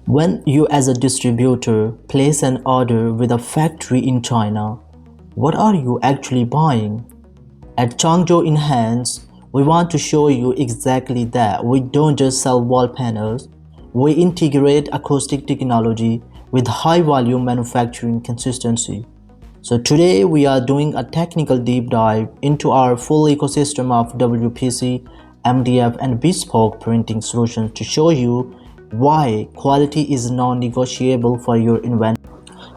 When you as a distributor place an order with a factory in China, what are you actually buying? At Changzhou Enhance, we want to show you exactly that. We don't just sell wall panels, we integrate acoustic technology with high volume manufacturing consistency. So today we are doing a technical deep dive into our full ecosystem of WPC, MDF and bespoke printing solutions to show you why quality is non-negotiable for your invention.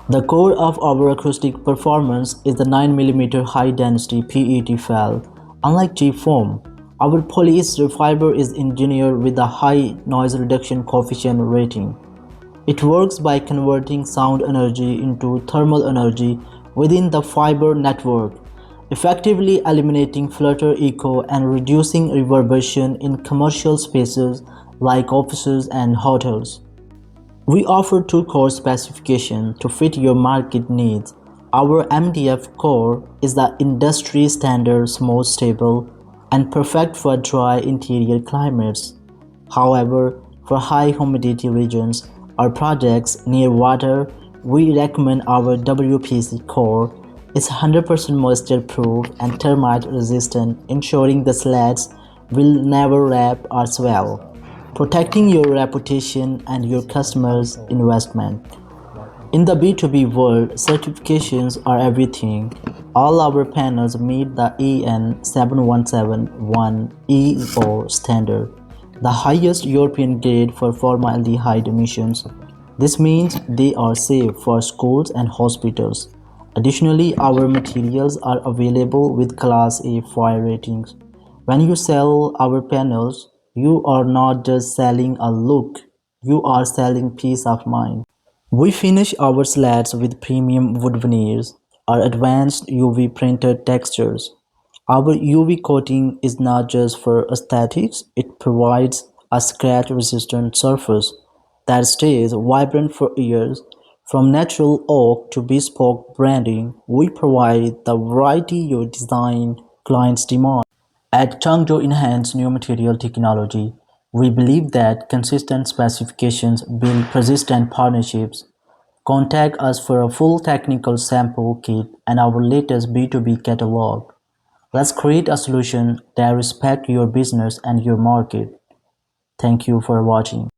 The core of our acoustic performance is the 9mm high-density PET felt. Unlike cheap foam, our polyester fiber is engineered with a high noise reduction coefficient rating. It works by converting sound energy into thermal energy within the fiber network, effectively eliminating flutter echo and reducing reverberation in commercial spaces like offices and hotels. We offer two core specifications to fit your market needs. Our MDF core is the industry standard smooth, stable, and perfect for dry interior climates. However, for high humidity regions or projects near water, we recommend our WPC core. It's 100% moisture proof and termite resistant, ensuring the slats will never wrap or swell, protecting your reputation and your customers' investment. In the B2B world, certifications are everything. All our panels meet the EN 7171 standard, the highest European grade for formaldehyde emissions. This means they are safe for schools and hospitals. Additionally, our materials are available with Class A fire ratings. When you sell our panels, you are not just selling a look, you are selling peace of mind. We finish our slats with premium wood veneers or advanced UV printed textures. Our UV coating is not just for aesthetics, it provides a scratch-resistant surface that stays vibrant for years. From natural oak to bespoke branding, we provide the variety your design clients demand. At Changzhou Enhance New Material Technology, we believe that consistent specifications build persistent partnerships. Contact us for a full technical sample kit and our latest B2B catalog. Let's create a solution that respects your business and your market. Thank you for watching.